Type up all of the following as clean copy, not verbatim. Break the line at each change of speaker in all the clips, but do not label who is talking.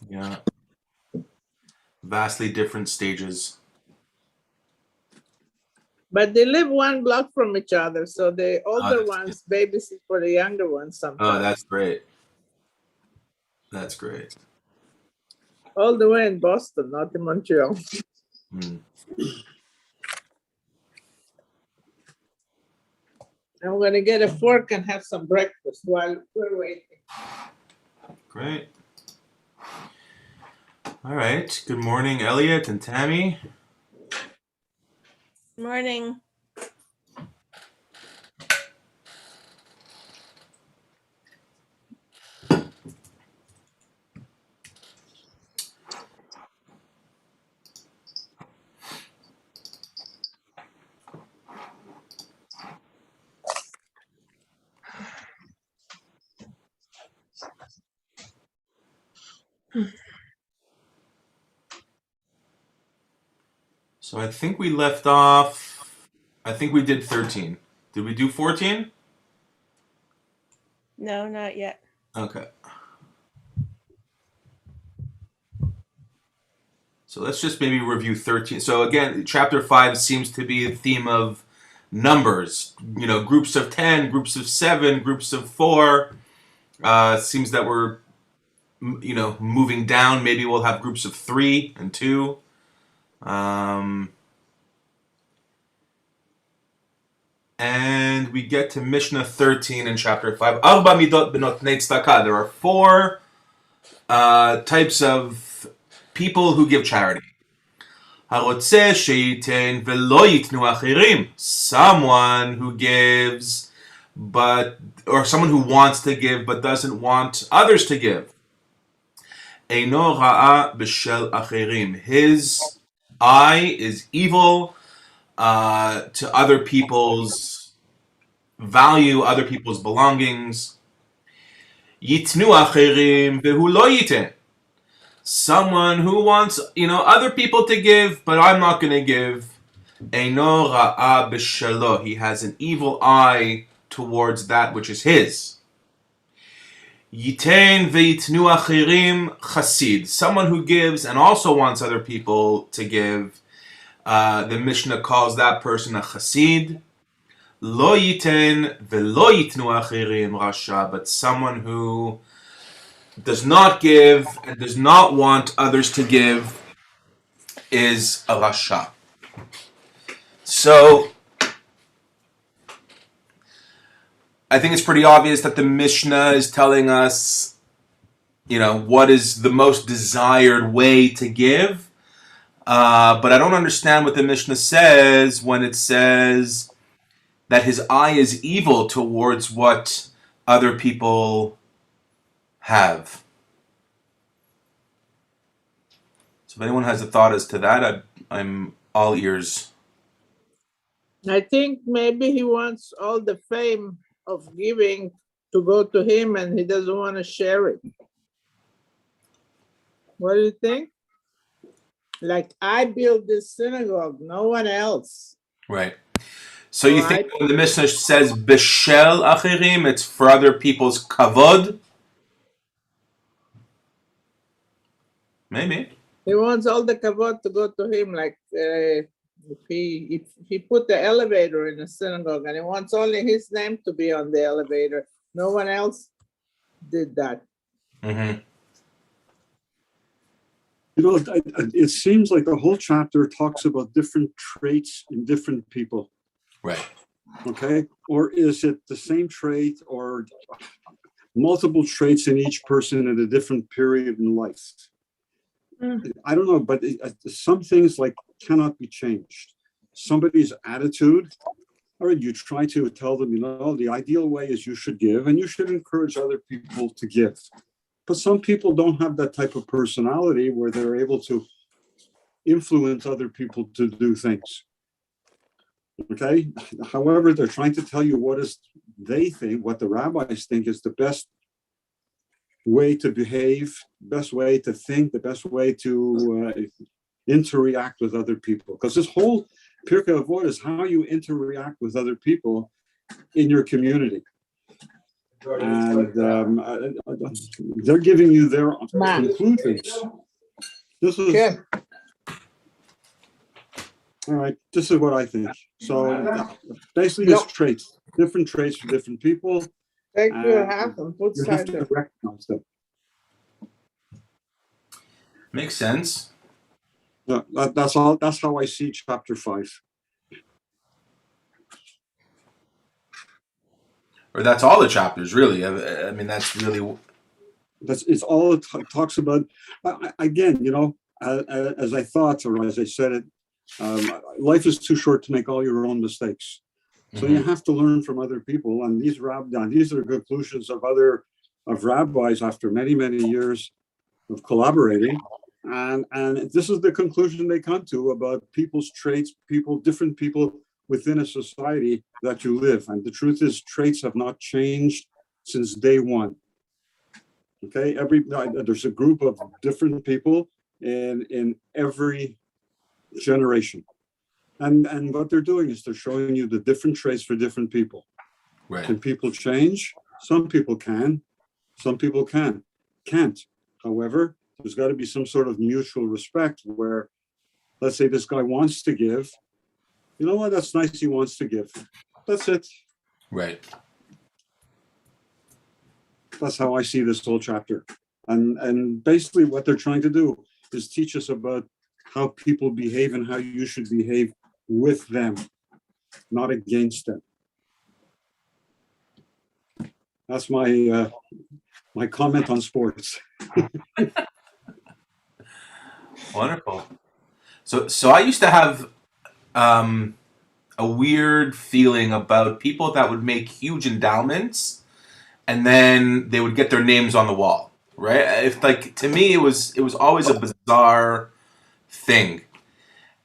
Yeah. Vastly different stages.
But they live one block from each other, so the older ones babysit for the younger ones sometimes.
Oh, that's great. That's great.
All the way in Boston, not in Montreal. I'm going to get a fork and have some breakfast while we're waiting.
Great. All right. Good morning, Elliot and Tammy.
Morning.
So I think we left off, I think we did 13. Did we do 14?
No, not yet.
Okay. So let's just maybe review 13. So again, chapter 5 seems to be a theme of numbers. You know, groups of 10, groups of 7, groups of 4. Seems that we're, you know, moving down. Maybe we'll have groups of 3 and 2. And we get to Mishnah 13 in chapter 5. Arba midot benot tzedakah. There are 4 types of people who give charity. Harotzeh sheiten velo yitnu achirim. Someone who gives, or someone who wants to give but doesn't want others to give. Eino ra'a b'shel achirim. His eye is evil to other people's value, other people's belongings. Yitnu achirim vehu lo yiten. Someone who wants, other people to give, but I'm not going to give. Eino ra'a b'shelo. He has an evil eye towards that which is his. Yiten ve'yitnu achirim chasid. Someone who gives and also wants other people to give. The Mishnah calls that person a chasid. Lo yiten ve'lo yitnu achirim rasha. But someone who does not give and does not want others to give is a rasha. So I think it's pretty obvious that the Mishnah is telling us, what is the most desired way to give. But I don't understand what the Mishnah says when it says that his eye is evil towards what other people have. So if anyone has a thought as to that, I'm all ears.
I think maybe he wants all the fame of giving to go to him and he doesn't want to share it. What do you think? Like, I built this synagogue, no one else.
Right. So you think when the Mishnah says b'shel achirim, it's for other people's kavod? Maybe.
He wants all the kavod to go to him, like if he put the elevator in the synagogue and he wants only his name to be on the elevator. No one else did that.
Mm-hmm.
It seems like the whole chapter talks about different traits in different people.
Right.
Okay. Or is it the same trait or multiple traits in each person at a different period in life? I don't know, but some things cannot be changed. Somebody's attitude, all right, you try to tell them, the ideal way is you should give and you should encourage other people to give. But some people don't have that type of personality where they're able to influence other people to do things. Okay. However, they're trying to tell you what the rabbis think is the best way to behave, best way to think, the best way to interact with other people. Because this whole Pirkei Avot is how you interact with other people in your community. And they're giving you their
Ma.
conclusions. This is
כן.
all right. This is what I think. So basically,
No.
it's traits, different traits for different people.
Take your
And
hat and put
you have to
cider.
recognize them.
Makes sense.
That's all. That's how I see chapter 5.
Or that's all the chapters, really. I mean, that's really.
It's all it talks about. Again, as I thought, or as I said it, life is too short to make all your own mistakes. So you have to learn from other people, and these are the conclusions of rabbis after many, many years of collaborating, and this is the conclusion they come to about people's traits, different people within a society that you live. And the truth is, traits have not changed since day one. Okay, there's a group of different people in every generation. And what they're doing is they're showing you the different traits for different people.
Right.
Can people change? Some people can. Some people can't. However, there's got to be some sort of mutual respect where, let's say this guy wants to give. You know what? That's nice. He wants to give. That's it.
Right.
That's how I see this whole chapter. And basically what they're trying to do is teach us about how people behave and how you should behave with them, not against them. That's my my comment on sports.
Wonderful. So I used to have a weird feeling about people that would make huge endowments and then they would get their names on the wall, right? If to me it was always a bizarre thing.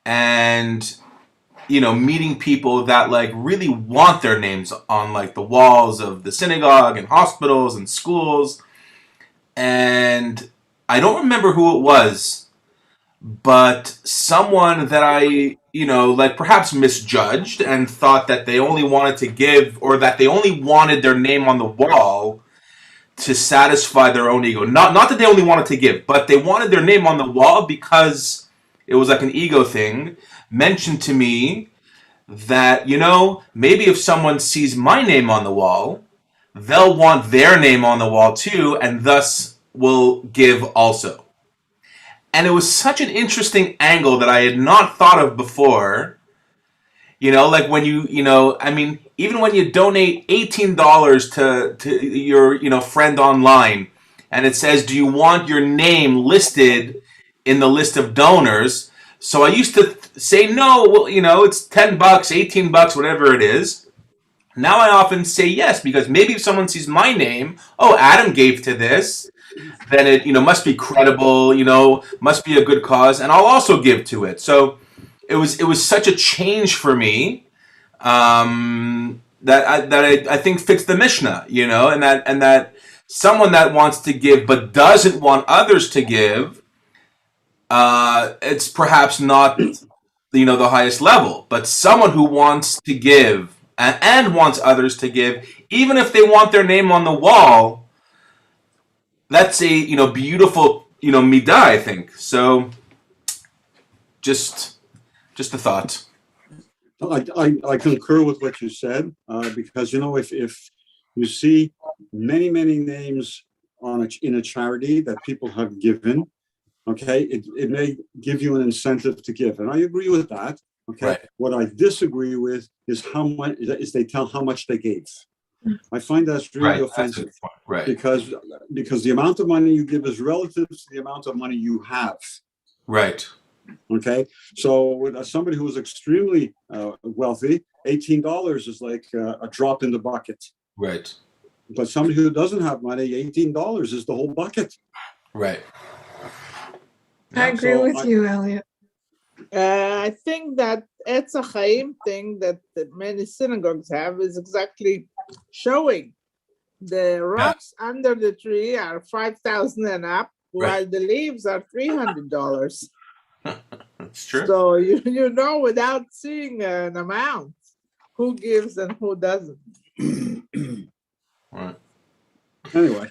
And meeting people that really want their names on the walls of the synagogue and hospitals and schools. And I don't remember who it was, but someone that I, perhaps misjudged and thought that they only wanted to give, or that they only wanted their name on the wall to satisfy their own ego. Not that they only wanted to give, but they wanted their name on the wall because it was an ego thing, mentioned to me that, maybe if someone sees my name on the wall, they'll want their name on the wall too, and thus will give also. And it was such an interesting angle that I had not thought of before. When even when you donate $18 to your, friend online, and it says, do you want your name listed in the list of donors? So I used to say, no, well, it's $10, $18, whatever it is. Now I often say yes, because maybe if someone sees my name, oh, Adam gave to this, then it, must be credible, must be a good cause, and I'll also give to it. So it was such a change for me, that I think fits the Mishnah, and that someone that wants to give but doesn't want others to give, it's perhaps not the highest level, but someone who wants to give and wants others to give, even if they want their name on the wall, that's a beautiful midah, I think. So just a thought.
I concur with what you said, because if you see many names in a charity that people have given, okay, it may give you an incentive to give, and I agree with that. Okay,
Right.
What I disagree with is they tell how much they gave. I find that's really offensive,
right?
Because the amount of money you give is relative to the amount of money you have.
Right.
Okay, so with somebody who is extremely wealthy, $18 is like a drop in the bucket.
Right.
But somebody who doesn't have money, $18 is the whole bucket.
Right.
I agree with you, Elliot.
I think that Etz HaChaim thing that many synagogues have is exactly showing the rocks under the tree are 5,000 and up, while the leaves are $300.
That's true.
So you know without seeing an amount who gives and who doesn't.
Right.
Anyway,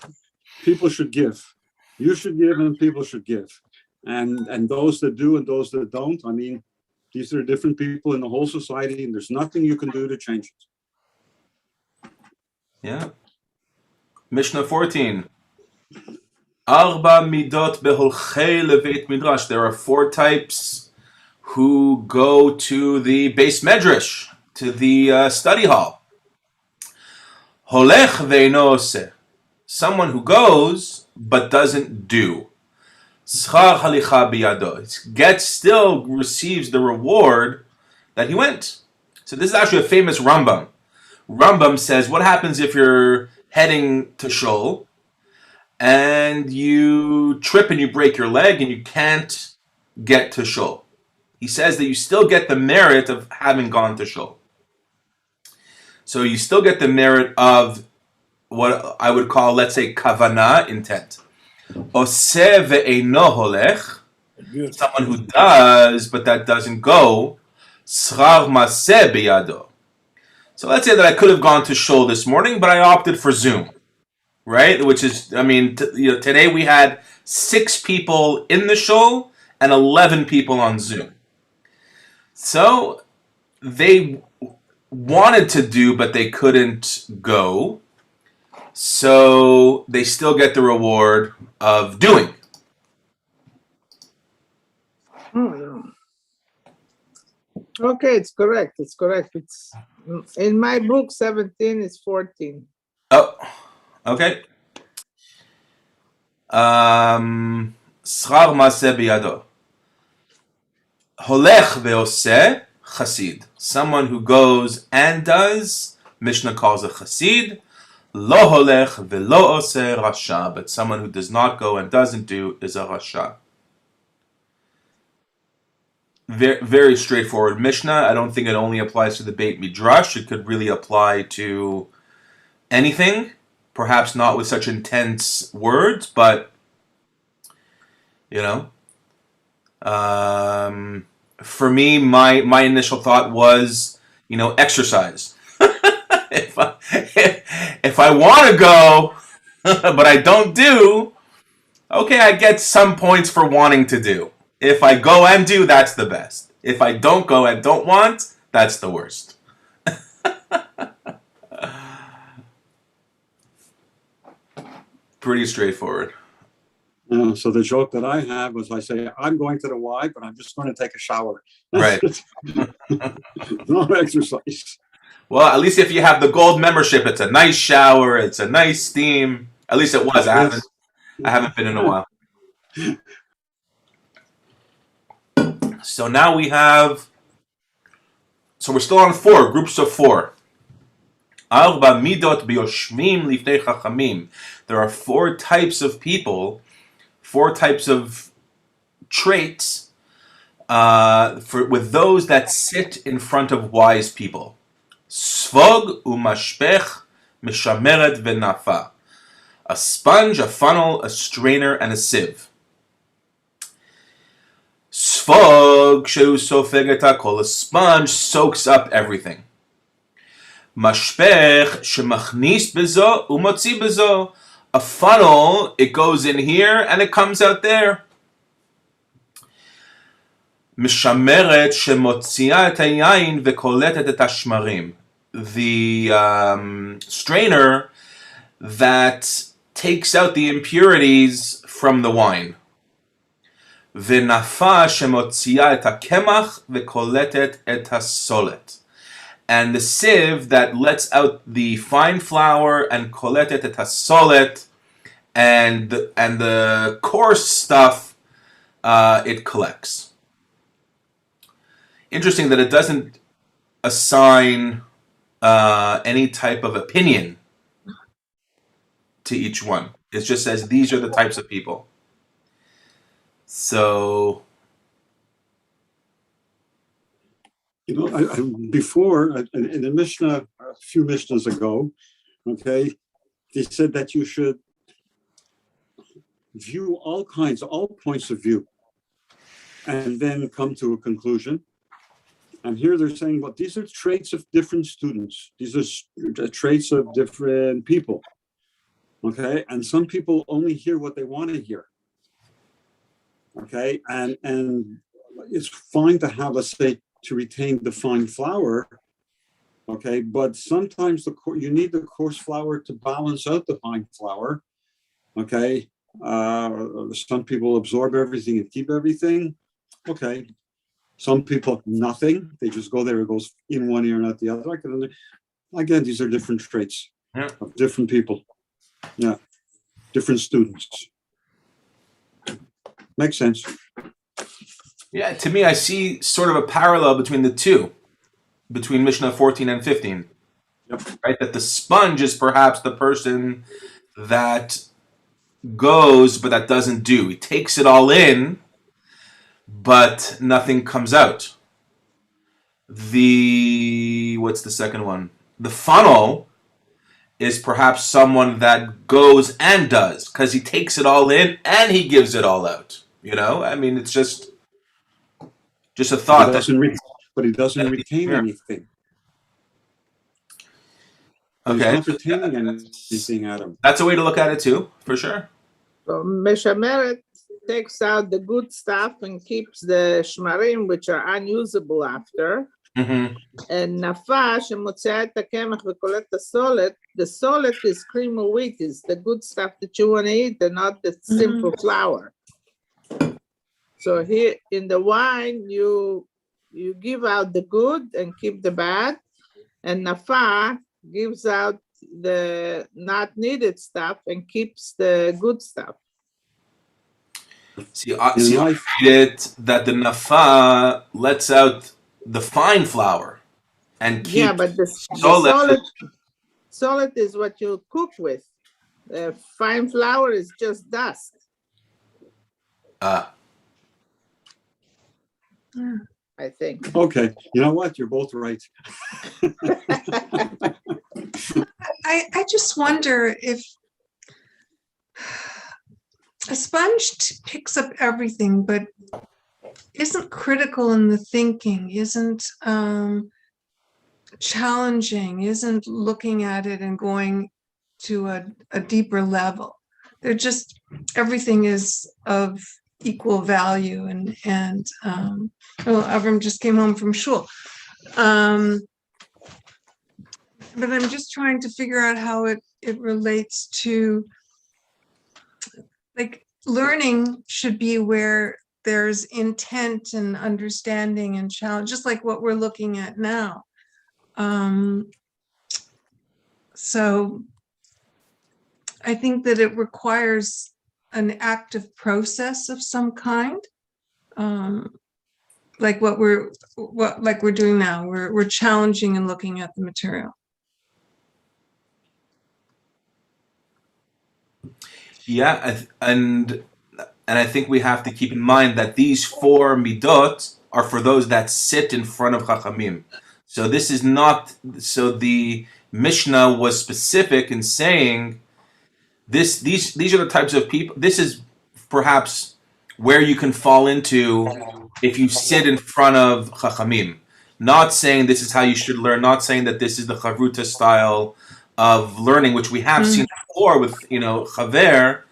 people should give. You should give, and people should give. And those that do and those that don't, I mean, these are different people in the whole society, and there's nothing you can do to change it.
Yeah. Mishnah 14. Arba midot beholchei leveit midrash. There are 4 types who go to the base medrash, to the study hall. Holech ve'eino oseh. Someone who goes but doesn't do. Schar halicha biyado. Still receives the reward that he went. So this is actually a famous Rambam. Rambam says, what happens if you're heading to shul and you trip and you break your leg and you can't get to shul? He says that you still get the merit of having gone to shul. So you still get the merit of what I would call, let's say, kavanah, intent. Oseh ve'eino holech. Someone who does, but that doesn't go. Schar maseh biyado. So let's say that I could have gone to shul this morning, but I opted for Zoom, right? Which is, I mean, today we had 6 people in the shul and 11 people on Zoom. So they wanted to do, but they couldn't go. So they still get the reward of doing.
Okay, it's correct. It's correct. It's in my book. 17 is 14.
Oh, okay. Schar maseh biyado. Holech ve'oseh chasid. Someone who goes and does, Mishnah calls a chasid. Lo holech ve'lo oseh rasha. But someone who does not go and doesn't do is a rasha. Very, very straightforward Mishnah. I don't think it only applies to the Beit Midrash. It could really apply to anything. Perhaps not with such intense words, but, for me, my initial thought was, exercise. if I want to go, but I don't do, okay, I get some points for wanting to do. If I go and do, that's the best. If I don't go and don't want, that's the worst. Pretty straightforward.
So the joke that I have was I say, I'm going to the Y, but I'm just going to take a shower.
Right.
No exercise.
Well, at least if you have the gold membership, it's a nice shower, it's a nice steam. At least it was. I haven't been in a while. So now we have, so we're still on 4, groups of 4. Arba midot biyoshvim lifnei chachamim. There are 4 types of people, 4 types of traits with those that sit in front of wise people. Svog umashpech mishameret venafa. A sponge, a funnel, a strainer, and a sieve. Sfog shehu sofeg et hakol. A sponge soaks up everything. Mashpech shemachnis bezo umotzi bezo. A funnel, it goes in here and it comes out there. Mishameret shemotzia et hayayin vekoletet et hashmarim. The strainer that takes out the impurities from the wine. V'nafa shemotzia et hakemach vekoletet et hasolet. And the sieve that lets out the fine flour and koletet et hasolet, and the coarse stuff it collects. Interesting that it doesn't assign any type of opinion to each one. It just says these are the types of people. So,
before in the Mishnah, a few Mishnahs ago, okay, they said that you should view all points of view, and then come to a conclusion. And here they're saying, well, these are traits of different students. These are traits of different people. Okay, and some people only hear what they want to hear. Okay, and it's fine to have, let's say, to retain the fine flour. Okay, but sometimes you need the coarse flour to balance out the fine flour. Okay, some people absorb everything and keep everything. Okay, some people nothing. They just go there. It goes in one ear and out the other. Again, these are different traits of different people. Yeah, different students. Makes sense.
Yeah, to me, I see sort of a parallel between the two, between Mishnah 14 and 15.
Yep.
Right? That the sponge is perhaps the person that goes, but that doesn't do. He takes it all in, but nothing comes out. What's the second one? The funnel is perhaps someone that goes and does, because he takes it all in and he gives it all out. You know, I mean, it's just a thought.
But he doesn't retain anything.
Okay.
He's not retaining anything, Adam.
That's a way to look at it too, for sure.
So Meshameret takes out the good stuff and keeps the shmarim, which are unusable after.
Mm-hmm.
And Nafa, שמוציאה את הקמח וקולט את הסולת, the solid is cream of wheat, is the good stuff that you want to eat and not the simple flour. So here in the wine, you give out the good and keep the bad, and Nafa gives out the not needed stuff and keeps the good stuff.
See, I read it that the Nafa lets out the fine flour and keeps
but the solid is what you cook with. Fine flour is just dust. I think.
Okay, you know what? You're both right.
I just wonder if a sponge picks up everything, but isn't critical in the thinking, isn't challenging, isn't looking at it and going to a deeper level. They're just, everything is of equal value, and Avram just came home from shul. But I'm just trying to figure out how it relates to, like, learning should be where there's intent and understanding and challenge, just like what we're looking at now. So I think that it requires an active process of some kind, like what we're doing now. We're challenging and looking at the material.
Yeah, and I think we have to keep in mind that these 4 midot are for those that sit in front of Chachamim. So this is not, so the Mishnah was specific in saying these are the types of people. This is perhaps where you can fall into if you sit in front of Chachamim. Not saying this is how you should learn, not saying that this is the Chavruta style of learning, which we have seen before with, Chaver.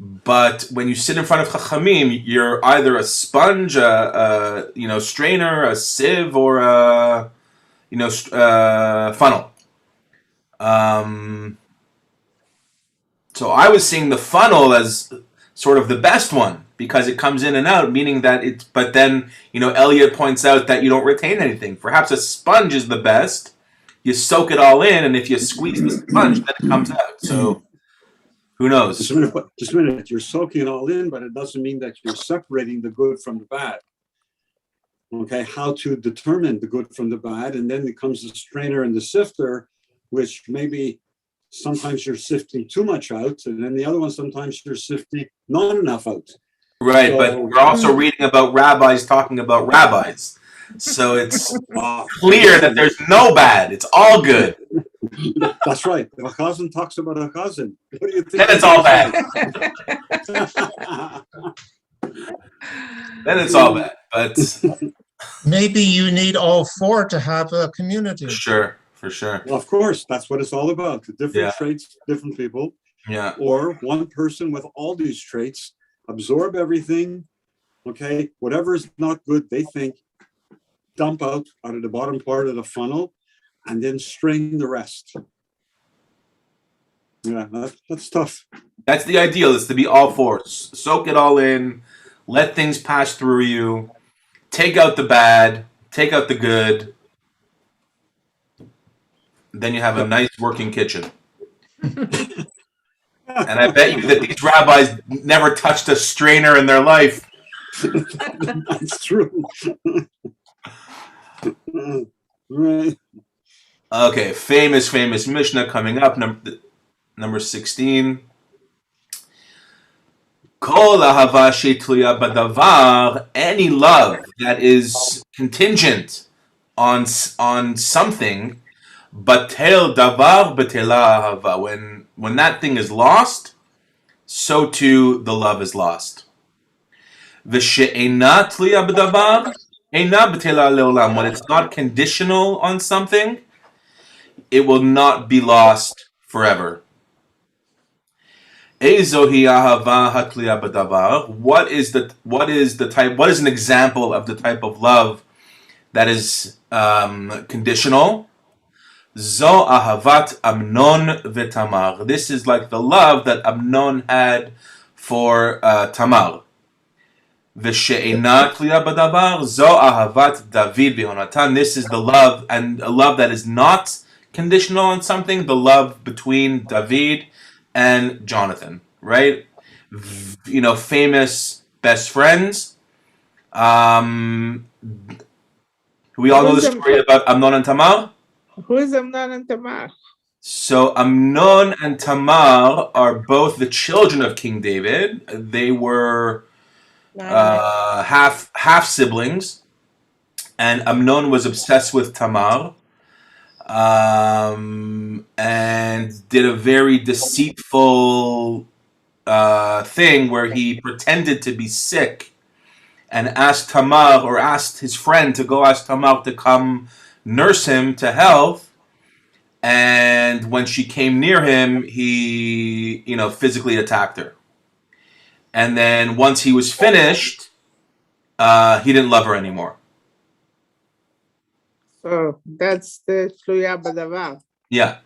But when you sit in front of Chachamim, you're either a sponge, a strainer, a sieve, or a funnel. So I was seeing the funnel as sort of the best one because it comes in and out, meaning that it's. But then Elliot points out that you don't retain anything. Perhaps a sponge is the best. You soak it all in, and if you squeeze the sponge, then it comes out. So. Who knows?
Just a minute. You're soaking it all in, but it doesn't mean that you're separating the good from the bad. Okay, how to determine the good from the bad, and then becomes the strainer and the sifter, which maybe sometimes you're sifting too much out, and then the other one sometimes you're sifting not enough out.
Right, but we're also reading about rabbis talking about rabbis, so it's clear that there's no bad; it's all good.
That's right. If a cousin talks about a cousin, what do you think?
Then it's all bad. Then it's all bad. But
maybe you need all 4 to have a community.
For for sure.
Well, of course, that's what it's all about. The different
Yeah.
traits, different people,
Yeah.
or one person with all these traits, absorb everything. Okay, whatever is not good, they think, dump out of the bottom part of the funnel, and then strain the rest. Yeah, that's tough.
That's the ideal, is to be all four. Soak it all in, let things pass through you, take out the bad, take out the good. Then you have a nice working kitchen. And I bet you that these rabbis never touched a strainer in their life.
That's true. Right.
Okay, famous Mishnah coming up, number 16. Kol ahava shetluya badavar, any love that is contingent on something, batel davar betela ahava. When that thing is lost, so too the love is lost. V'she'ena tluya badavar, eina betela leolam. When it's not conditional on something, it will not be lost forever. Ezohi ahava hatliya badavar. What is an example of the type of love that is conditional? Zo ahavat Amnon v'Tamar. This is like the love that Amnon had for Tamar. V'she'ena tluya badavar. Zo ahavat David v'Yonatan. This is the love, and a love that is not conditional on something, the love between David and Jonathan, right? Famous best friends. We all know the story about Amnon and Tamar.
Who is Amnon and Tamar?
So Amnon and Tamar are both the children of King David. They were half siblings, and Amnon was obsessed with Tamar. And did a very deceitful thing where he pretended to be sick and asked Tamar, or asked his friend to go ask Tamar to come nurse him to health. And when she came near him, he, physically attacked her. And then once he was finished, he didn't love her anymore.
So that's the Tluya Badavar.
Yeah.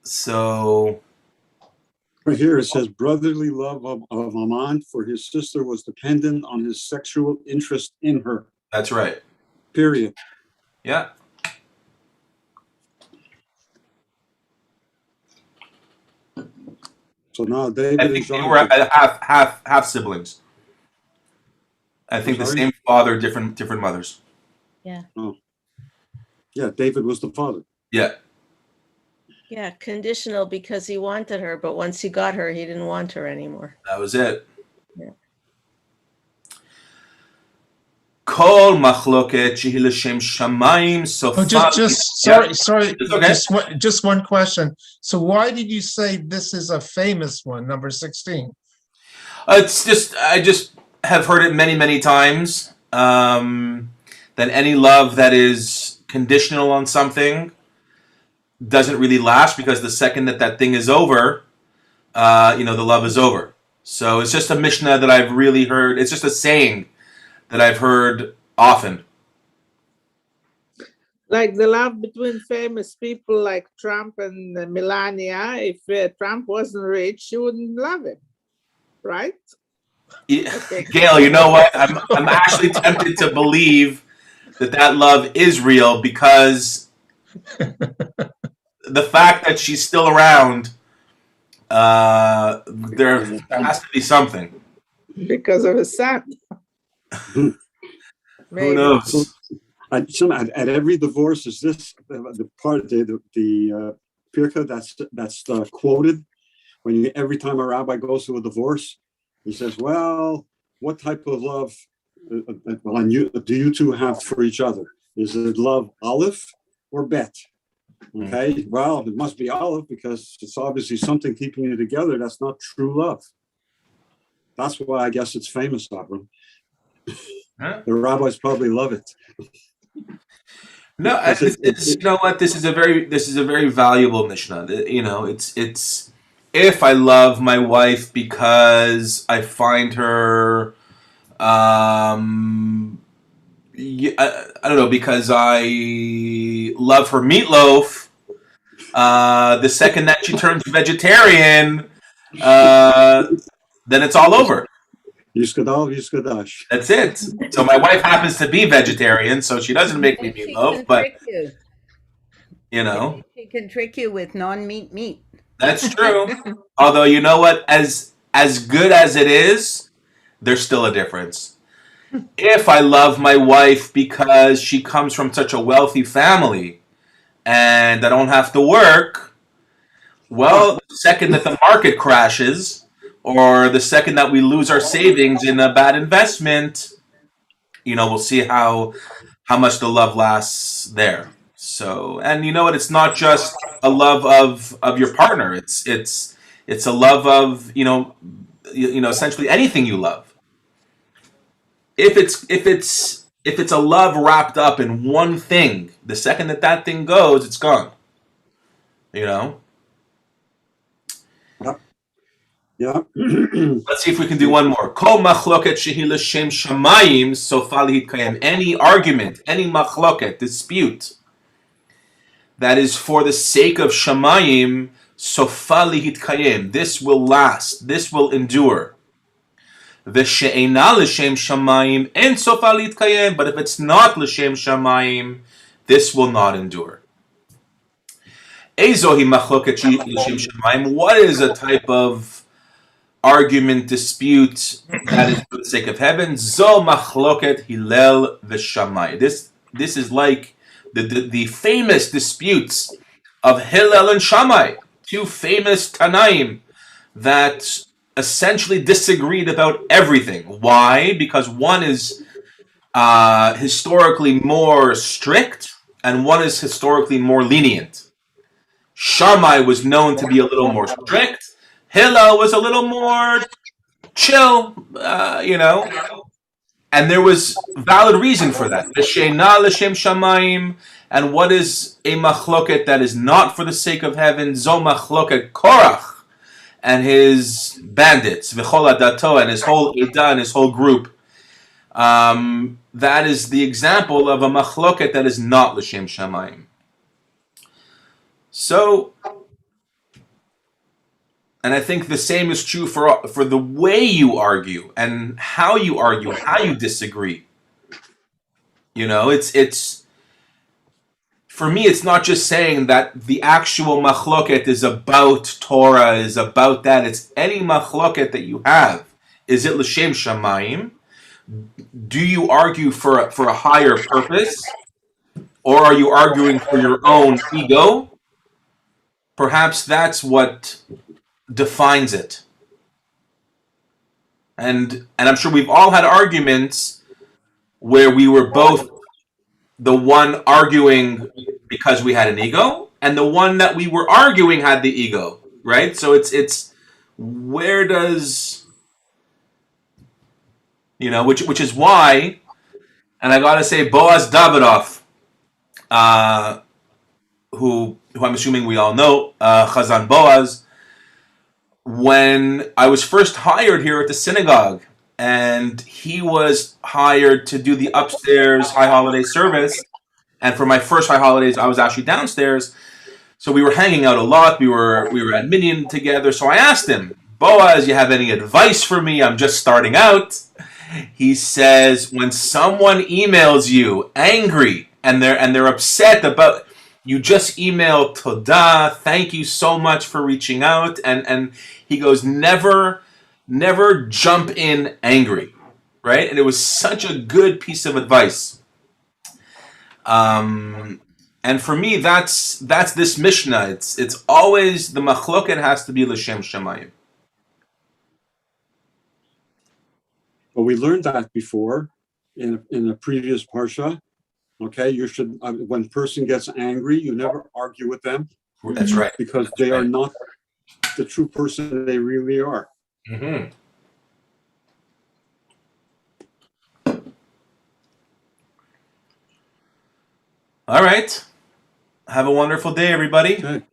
So
Right here it says brotherly love of Amnon for his sister was dependent on his sexual interest in her.
that's right.
Period.
Yeah.
So now David
I
and
think they
Jonathan.
were half siblings. I think the
Sorry?
same father, different mothers.
Yeah, David was the father.
Yeah.
Yeah, conditional because he wanted her, but once he got her, he didn't want her anymore.
That was it.
Yeah.
Kol machloket shehi l'shem shamayim
Oh,
sofan.
sorry.
It's okay.
Just one question. So why did you say this is a famous one, number 16?
It's just, I just have heard it many times. That any love that is conditional on something doesn't really last, because the second that thing is over, the love is over. So it's just a Mishnah that I've really heard. It's just a saying that I've heard often.
Like the love between famous people like Trump and Melania. If Trump wasn't rich, she wouldn't love him, right?
Yeah.
Okay.
Gail, you know what? I'm actually tempted to believe that love is real, because the fact that she's still around, there has to be something.
Because of his son.
Who
Maybe.
knows?
At every divorce, is this the part the Pirkei that's quoted when every time a rabbi goes to a divorce, he says, "Well, what type of love do you two have for each other? Is it love Aleph or Bet?" Okay, well, it must be Aleph, because it's obviously something keeping you together. That's not true love. That's why I guess it's famous, Avram.
Huh?
The rabbis probably love it.
No,
Because
you know what? This is a very valuable Mishnah. You know, it's if I love my wife because I find her, I don't know, because I love her meatloaf. The second that she turns vegetarian, then it's all over.
Yiskadash.
That's it. So my wife happens to be vegetarian, so she doesn't make me
She
meatloaf,
can
but
trick you.
you know.
She can trick you with non-meat meat.
That's true. Although you know what, as good as it is, there's still a difference. If I love my wife because she comes from such a wealthy family and I don't have to work, well, the second that the market crashes or the second that we lose our savings in a bad investment, you know, we'll see how much the love lasts there. So, and you know what? It's not just a love of your partner. It's a love of you know essentially anything you love. If it's a love wrapped up in one thing, the second that that thing goes, it's gone. You know.
Yeah.
Let's see if we can do one more. Kol machloket shehi l'shem shamayim sofa lihitkayem. Any argument, any machloket, dispute that is for the sake of shamayim, sofa lihitkayem. This will last. This will endure. V'she'ena l'shem shamayim en sofa lihitkayem. But if it's not l'shem shamayim, this will not endure. Ezohi machloket shehi l'shem shamayim. What is a type of argument, dispute that is for the sake of heaven? Zo machloket Hillel v'Shammai. This is like the famous disputes of Hillel and Shammai, two famous Tanaim that essentially disagreed about everything. Why? Because one is historically more strict and one is historically more lenient. Shammai was known to be a little more strict. Hillel was a little more chill, you know, and there was valid reason for that. V'she'ena l'shem shamayim, and what is a machloket that is not for the sake of heaven? Zo machloket Korach and his bandits, v'chol adato, and his whole Edah and his whole group. That is the example of a machloket that is not l'shem shamayim. So, and I think the same is true for the way you argue and how you argue, how you disagree. You know, it's for me, it's not just saying that the actual machloket is about Torah, is about that. It's any machloket that you have. Is it l'shem shamayim? Do you argue for a higher purpose, or are you arguing for your own ego? Perhaps that's what defines it. And I'm sure we've all had arguments where we were both the one arguing because we had an ego and the one that we were arguing had the ego, right? So it's where does, you know, which is why, and I gotta say Boaz Davidoff, who I'm assuming we all know, Chazan Boaz, when I was first hired here at the synagogue, and he was hired to do the upstairs high holiday service, and for my first high holidays, I was actually downstairs. So we were hanging out a lot. We were at Minyan together. So I asked him, Boaz, you have any advice for me? I'm just starting out. He says, when someone emails you angry and they're upset about, you just email Todah, thank you so much for reaching out, and he goes, never jump in angry, right? And it was such a good piece of advice. And for me, that's this Mishnah. It's always the machloket has to be l'shem shamayim.
Well, we learned that before in a previous parsha. Okay, you should, when a person gets angry, you never argue with them.
That's right.
Because they are not the true person they really are.
Mm-hmm. All right. Have a wonderful day, everybody.
Okay.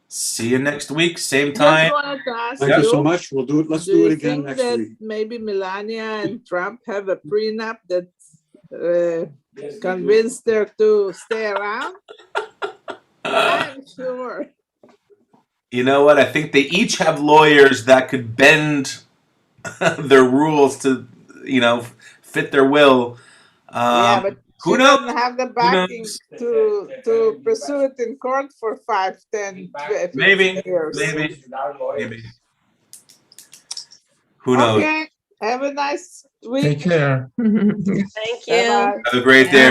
See you next week, same
Just
time.
wanted to ask
Thank you so
you,
much. We'll do it. Let's
do
do
you
it again
think
next
that
week.
maybe Melania and Trump have a prenup that convinced her to stay around? I'm sure.
You know what? I think they each have lawyers that could bend their rules to, fit their will.
Yeah, but
Who
she
knows?
doesn't have the
Who
backing
knows?
to pursue it in court for 5, 10, 15
Maybe,
years.
maybe. Who knows?
Okay, have a nice
Take
week.
care.
Thank you.
Bye-bye.
Have a great day,